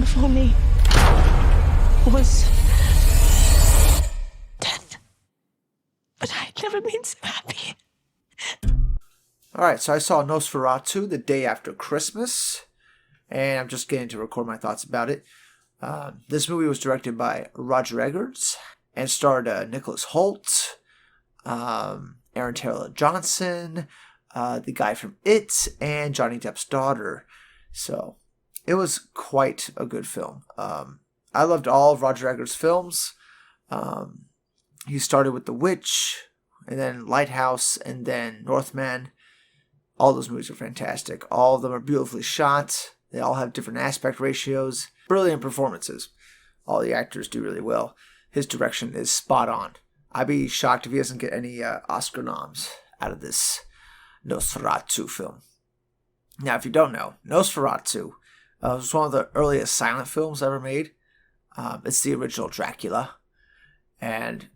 for me was death. But I'd never been so happy. Alright, so I saw Nosferatu the day after Christmas, and I'm just getting to record my thoughts about it. This movie was directed by Roger Eggers and starred Nicholas Hoult, Aaron Taylor Johnson, the guy from It, and Johnny Depp's daughter. So it was quite a good film. I loved all of Roger Eggers' films. He started with The Witch, and then Lighthouse, and then Northman. All those movies are fantastic. All of them are beautifully shot. They all have different aspect ratios. Brilliant performances. All the actors do really well. His direction is spot on. I'd be shocked if he doesn't get any Oscar noms out of this Nosferatu film. Now, if you don't know, Nosferatu was one of the earliest silent films ever made. It's the original Dracula. And,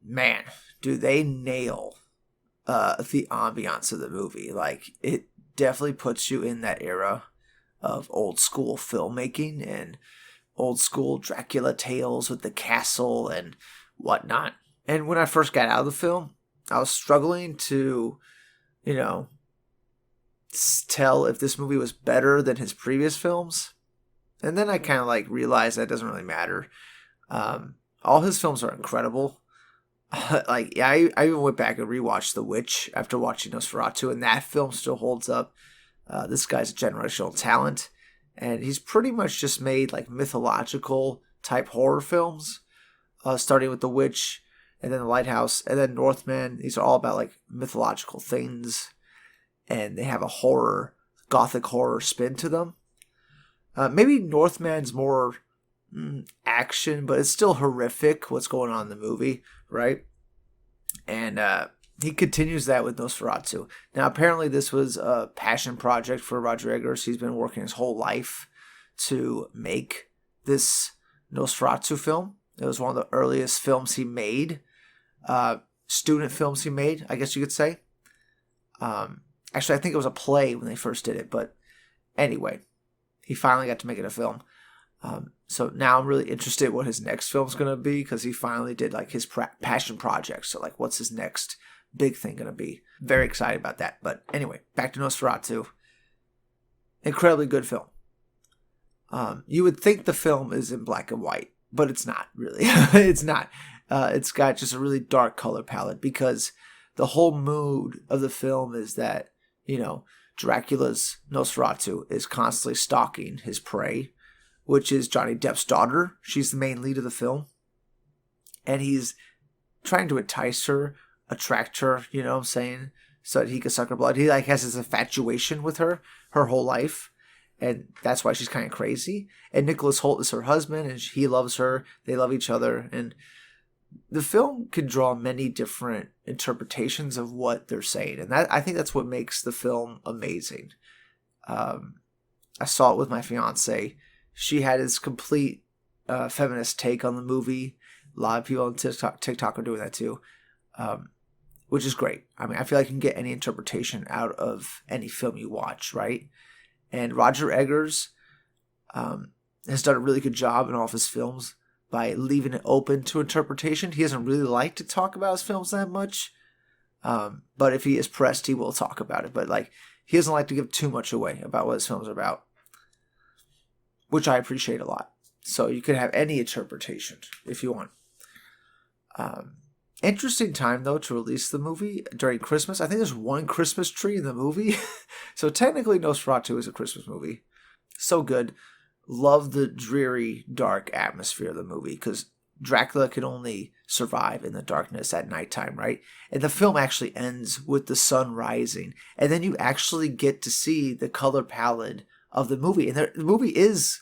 man, do they nail the ambiance of the movie. Like, it definitely puts you in that era of old school filmmaking and old school Dracula tales with the castle and whatnot. And when I first got out of the film, I was struggling to, tell if this movie was better than his previous films. And then I kind of realized that doesn't really matter. All his films are incredible. I even went back and rewatched The Witch after watching Nosferatu, and that film still holds up. This guy's a generational talent, and he's pretty much just made mythological type horror films, starting with The Witch, and then The Lighthouse, and then Northman. These are all about mythological things, and they have a gothic horror spin to them. Maybe Northman's more action, but it's still horrific what's going on in the movie, right? And he continues that with Nosferatu. Now, apparently this was a passion project for Roger Eggers. He's been working his whole life to make this Nosferatu film. It was one of the earliest films he made, student films he made, I guess you could say. Actually, I think it was a play when they first did it, but anyway, he finally got to make it a film. So now I'm really interested in what his next film's going to be, because he finally did his passion project. So what's his next big thing going to be? Very excited about that. But anyway, back to Nosferatu. Incredibly good film. You would think the film is in black and white, but it's not really. It's not. It's got just a really dark color palette, because the whole mood of the film is that, Dracula's Nosferatu is constantly stalking his prey, which is Johnny Depp's daughter. She's the main lead of the film. And he's trying to entice her, attract her, so that he can suck her blood. He has this infatuation with her whole life. And that's why she's kind of crazy. And Nicholas Hoult is her husband, and he loves her. They love each other. And the film can draw many different interpretations of what they're saying. And I think that's what makes the film amazing. I saw it with my fiance. She had this complete feminist take on the movie. A lot of people on TikTok are doing that too, which is great. I mean, I feel like you can get any interpretation out of any film you watch, right? And Roger Eggers has done a really good job in all of his films by leaving it open to interpretation. He doesn't really like to talk about his films that much, but if he is pressed, he will talk about it. But he doesn't like to give too much away about what his films are about, which I appreciate a lot. So you could have any interpretation if you want. Interesting time, though, to release the movie during Christmas. I think there's one Christmas tree in the movie. So technically Nosferatu is a Christmas movie. So good. Love the dreary, dark atmosphere of the movie, because Dracula can only survive in the darkness at nighttime, right? And the film actually ends with the sun rising. And then you actually get to see the color palette of the movie. And the movie is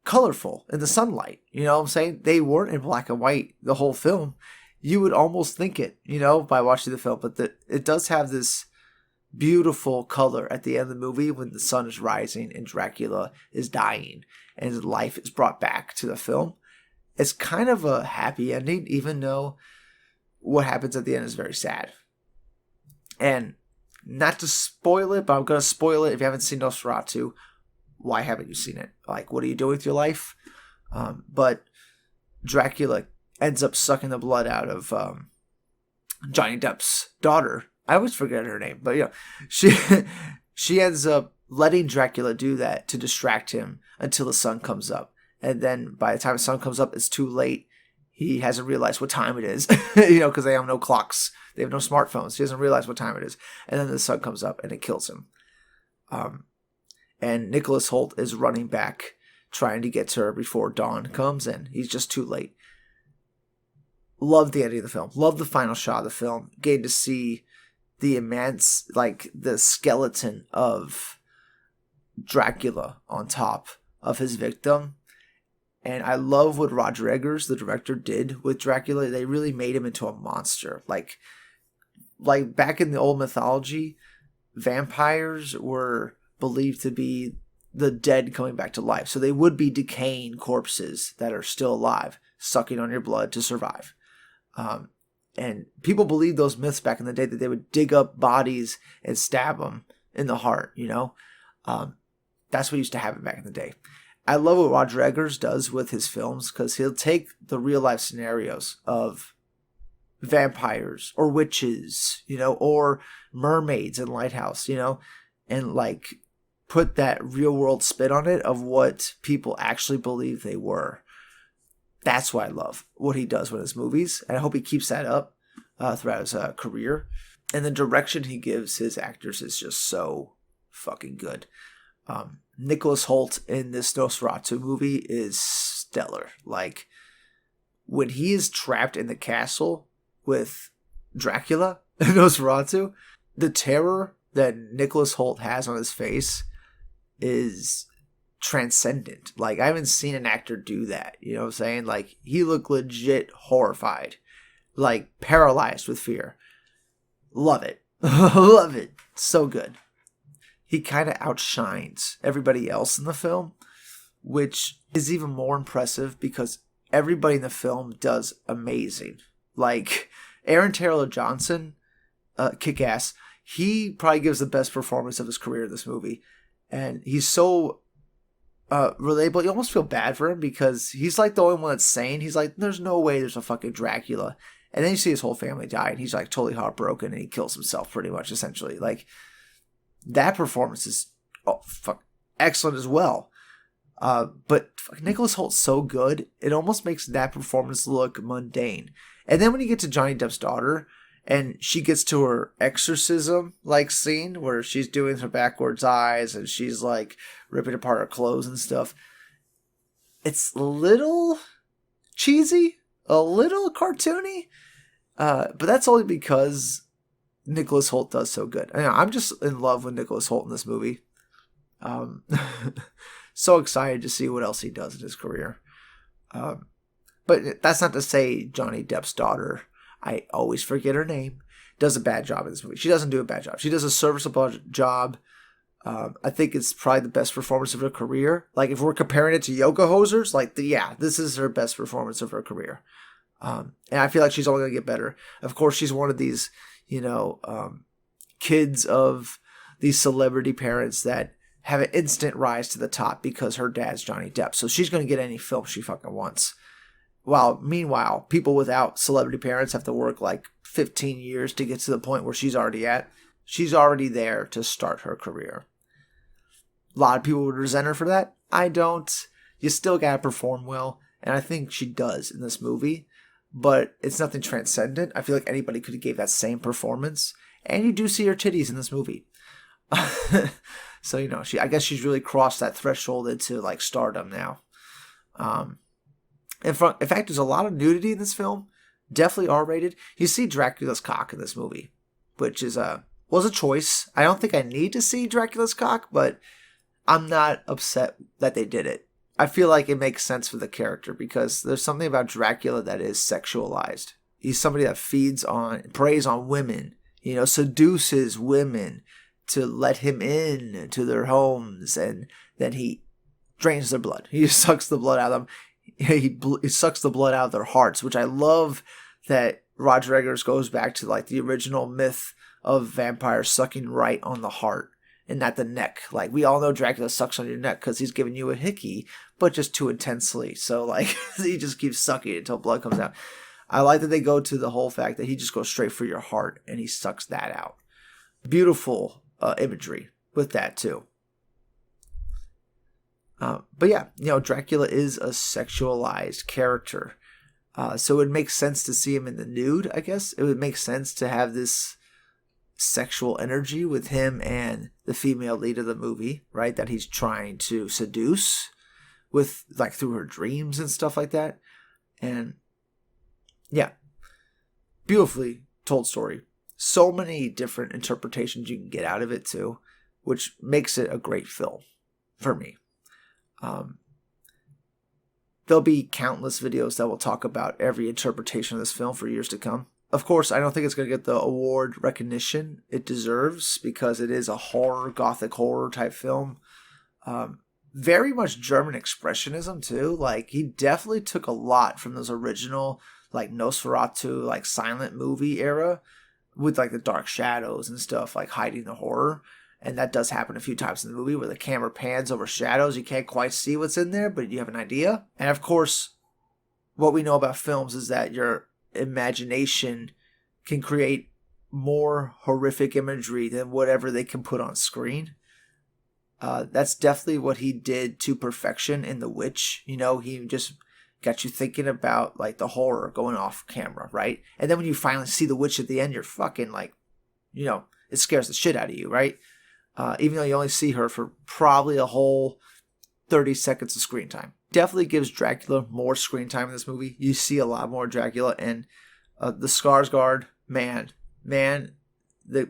colorful in the sunlight. You know what I'm saying? They weren't in black and white the whole film. You would almost think it, by watching the film. But it does have this beautiful color at the end of the movie when the sun is rising and Dracula is dying and his life is brought back to the film. It's kind of a happy ending, even though what happens at the end is very sad. And not to spoil it, but I'm going to spoil it if you haven't seen Nosferatu. why haven't you seen it? Like, what are you doing with your life? But Dracula ends up sucking the blood out of Johnny Depp's daughter. I always forget her name, but she she ends up letting Dracula do that to distract him until the sun comes up. And then by the time the sun comes up, it's too late. He hasn't realized what time it is, because they have no clocks. They have no smartphones. He doesn't realize what time it is. And then the sun comes up and it kills him. And Nicholas Hoult is running back, trying to get to her before dawn comes, and he's just too late. Love the ending of the film. Love the final shot of the film. Getting to see the immense, the skeleton of Dracula on top of his victim. And I love what Roger Eggers, the director, did with Dracula. They really made him into a monster. Like back in the old mythology, vampires were believed to be the dead coming back to life. So they would be decaying corpses that are still alive, sucking on your blood to survive. And people believed those myths back in the day, that they would dig up bodies and stab them in the heart, That's what used to happen back in the day. I love what Roger Eggers does with his films, because he'll take the real life scenarios of vampires or witches, or mermaids in Lighthouse, and put that real world spin on it of what people actually believe they were. That's why I love what he does with his movies, and I hope he keeps that up throughout his career. And the direction he gives his actors is just so fucking good. Nicholas Hoult in this Nosferatu movie is stellar. When he is trapped in the castle with Dracula and Nosferatu, the terror that Nicholas Hoult has on his face is transcendent. I haven't seen an actor do that. You know what I'm saying? He looked legit horrified. Paralyzed with fear. Love it. Love it. So good. He kind of outshines everybody else in the film, which is even more impressive because everybody in the film does amazing. Aaron Taylor Johnson, kick-ass. He probably gives the best performance of his career in this movie. And he's so relatable. You almost feel bad for him because he's the only one that's sane. He's there's no way there's a fucking Dracula. And then you see his whole family die, and he's totally heartbroken, and he kills himself pretty much, essentially. That performance is excellent as well. But Nicholas Holt's so good, it almost makes that performance look mundane. And then when you get to Johnny Depp's daughter, and she gets to her exorcism scene where she's doing her backwards eyes and she's ripping apart her clothes and stuff, it's a little cheesy, a little cartoony, but that's only because Nicholas Hoult does so good. I'm just in love with Nicholas Hoult in this movie. So excited to see what else he does in his career. But that's not to say Johnny Depp's daughter, I always forget her name, does a bad job in this movie. She doesn't do a bad job. She does a serviceable job. I think it's probably the best performance of her career. If we're comparing it to Yoga Hosers, this is her best performance of her career. And I feel like she's only going to get better. Of course, she's one of these, kids of these celebrity parents that have an instant rise to the top because her dad's Johnny Depp. So she's going to get any film she fucking wants. While meanwhile, people without celebrity parents have to work 15 years to get to the point where she's already at. She's already there to start her career. A lot of people would resent her for that. I don't. You still gotta perform well, and I think she does in this movie. But it's nothing transcendent. I feel like anybody could have gave that same performance. And you do see her titties in this movie. So, I guess she's really crossed that threshold into stardom now. In fact, there's a lot of nudity in this film. Definitely R-rated. You see Dracula's cock in this movie, which was a choice. I don't think I need to see Dracula's cock, but I'm not upset that they did it. I feel like it makes sense for the character because there's something about Dracula that is sexualized. He's somebody that preys on women, seduces women to let him in to their homes, and then he drains their blood. He sucks the blood out of them. He sucks the blood out of their hearts, which I love that Roger Eggers goes back to the original myth of vampires sucking right on the heart and not the neck. Like, we all know Dracula sucks on your neck because he's giving you a hickey, but just too intensely. So, like, he just keeps sucking until blood comes out. I like that they go to the whole fact that he just goes straight for your heart and he sucks that out. Beautiful imagery with that, too. But yeah, Dracula is a sexualized character. So it would make sense to see him in the nude, I guess. It would make sense to have this sexual energy with him and the female lead of the movie, right? That he's trying to seduce with, like, through her dreams and stuff like that. And yeah, beautifully told story. So many different interpretations you can get out of it too, which makes it a great film for me. There'll be countless videos that will talk about every interpretation of this film for years to come. Of course, I don't think it's going to get the award recognition it deserves because it is a horror, gothic horror type film. Very much German expressionism too. Like, he definitely took a lot from those original, like, Nosferatu, like, silent movie era with, like, the dark shadows and stuff, like, hiding the horror. And that does happen a few times in the movie where the camera pans over shadows. You can't quite see what's in there, but you have an idea. And of course, what we know about films is that your imagination can create more horrific imagery than whatever they can put on screen. That's definitely what he did to perfection in The Witch. He just got you thinking about, like, the horror going off camera, right? And then when you finally see the witch at the end, you're fucking, like, it scares the shit out of you, right? Even though you only see her for probably a whole 30 seconds of screen time. Definitely gives Dracula more screen time in this movie. You see a lot more Dracula, and the Skarsgård, man, the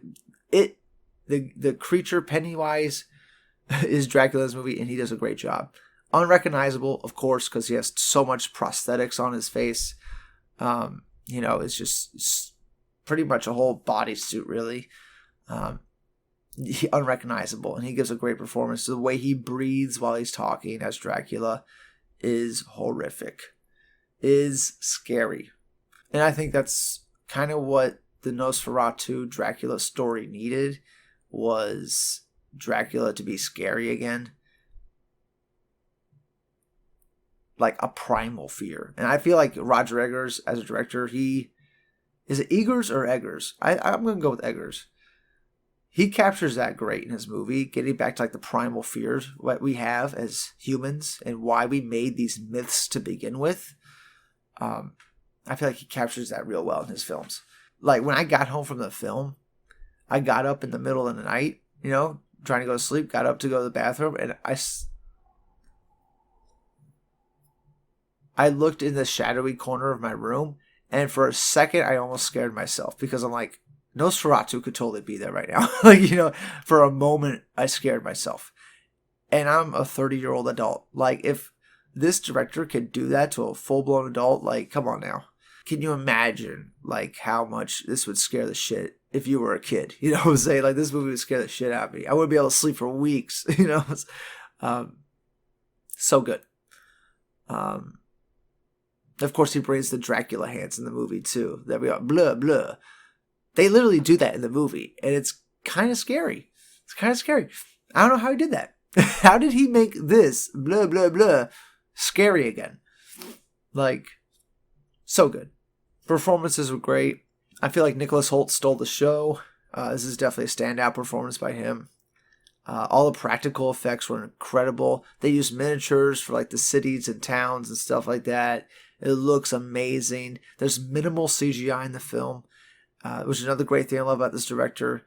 creature Pennywise is Dracula in this movie, and he does a great job. Unrecognizable, of course, because he has so much prosthetics on his face. It's just pretty much a whole bodysuit, really. Unrecognizable, and he gives a great performance. The way he breathes while he's talking as Dracula is horrific, is scary, and I think that's kind of what the Nosferatu Dracula story needed, was Dracula to be scary again, like a primal fear. And I feel like Roger Eggers as a director, is it Eggers or Eggers? I'm gonna go with Eggers. He captures that great in his movie, getting back to, like, the primal fears what we have as humans and why we made these myths to begin with. I feel like he captures that real well in his films. Like, when I got home from the film, I got up in the middle of the night, trying to go to sleep, got up to go to the bathroom, and I looked in the shadowy corner of my room, and for a second, I almost scared myself because I'm like, Nosferatu could totally be there right now. For a moment, I scared myself. And I'm a 30-year-old adult. Like, if this director could do that to a full-blown adult, like, come on now. Can you imagine, like, how much this would scare the shit if you were a kid? You know what I'm saying? Like, this movie would scare the shit out of me. I wouldn't be able to sleep for weeks, So good. Of course, he brings the Dracula hands in the movie, too. There we are. Blah, blah. They literally do that in the movie, and it's kind of scary. I don't know how he did that. How did he make this blah, blah, blah scary again? Like, so good. Performances were great. I feel like Nicholas Hoult stole the show. This is definitely a standout performance by him. All the practical effects were incredible. They used miniatures for, like, the cities and towns and stuff like that. It looks amazing. There's minimal CGI in the film. Which is another great thing I love about this director,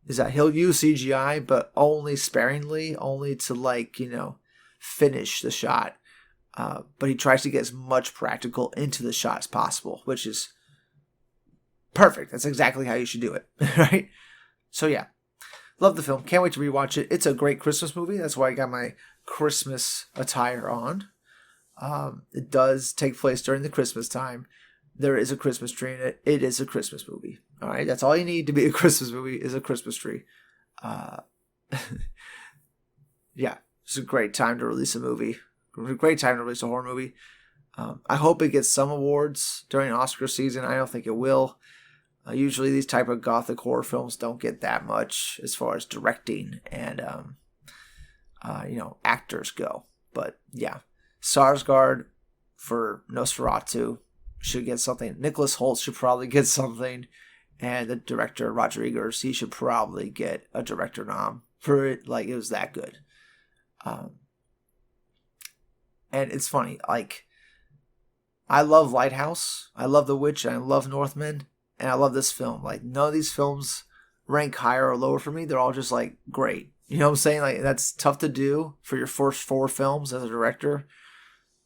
is that he'll use CGI, but only sparingly, only to, like, finish the shot. But he tries to get as much practical into the shot as possible, which is perfect. That's exactly how you should do it, right? So yeah, love the film. Can't wait to rewatch it. It's a great Christmas movie. That's why I got my Christmas attire on. It does take place during the Christmas time. There is a Christmas tree in it. It is a Christmas movie. All right, that's all you need to be a Christmas movie, is a Christmas tree. Yeah, it's a great time to release a movie. A great time to release a horror movie. I hope it gets some awards during Oscar season. I don't think it will. Usually these type of gothic horror films don't get that much as far as directing and actors go. But yeah, Sarsgaard for Nosferatu should get something. Nicholas Hoult should probably get something, and the director Rodriguez, he should probably get a director nom for it. Like, it was that good. And it's funny, like, I love Lighthouse, I love The Witch, and I love Northman, and I love this film. Like, none of these films rank higher or lower for me. They're all just, like, great. You know what I'm saying? Like, that's tough to do for your first 4 films as a director.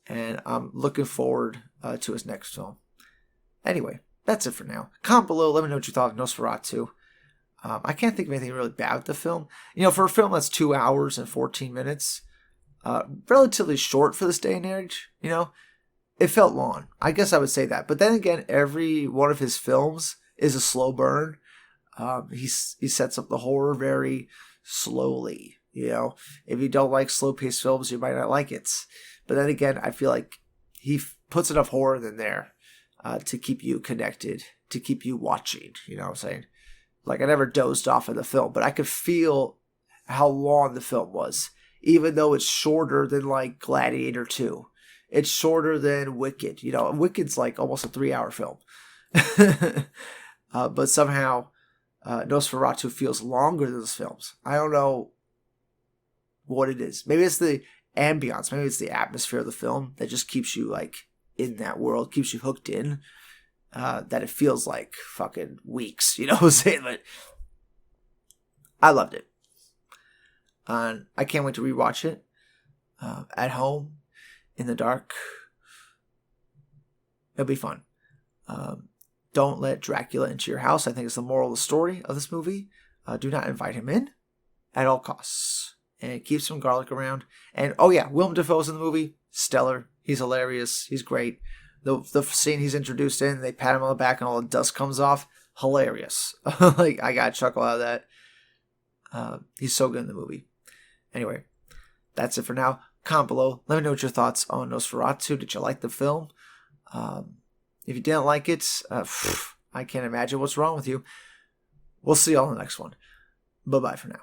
And I'm looking forward to his next film. Anyway, that's it for now. Comment below. Let me know what you thought of Nosferatu. I can't think of anything really bad with the film. For a film that's 2 hours and 14 minutes, relatively short for this day and age, it felt long. I guess I would say that. But then again, every one of his films is a slow burn. He sets up the horror very slowly. If you don't like slow-paced films, you might not like it. But then again, I feel like he puts enough horror in there to keep you connected, to keep you watching. You know what I'm saying? Like, I never dozed off of the film, but I could feel how long the film was, even though it's shorter than, like, Gladiator 2. It's shorter than Wicked. Wicked's like almost a 3-hour film. But somehow Nosferatu feels longer than those films. I don't know what it is. Maybe it's the ambiance. Maybe it's the atmosphere of the film that just keeps you, like, in that world, keeps you hooked in. That it feels like fucking weeks. You know what I'm saying? But I loved it. And I can't wait to rewatch it at home in the dark. It'll be fun. Don't let Dracula into your house. I think it's the moral of the story of this movie. Do not invite him in at all costs. And keep some garlic around. And oh yeah, Willem Dafoe's in the movie. Stellar. He's hilarious. He's great. The scene he's introduced in, they pat him on the back and all the dust comes off. Hilarious. Like, I got a chuckle out of that. He's so good in the movie. Anyway, that's it for now. Comment below. Let me know what your thoughts on Nosferatu. Did you like the film? If you didn't like it, I can't imagine what's wrong with you. We'll see you all in the next one. Bye-bye for now.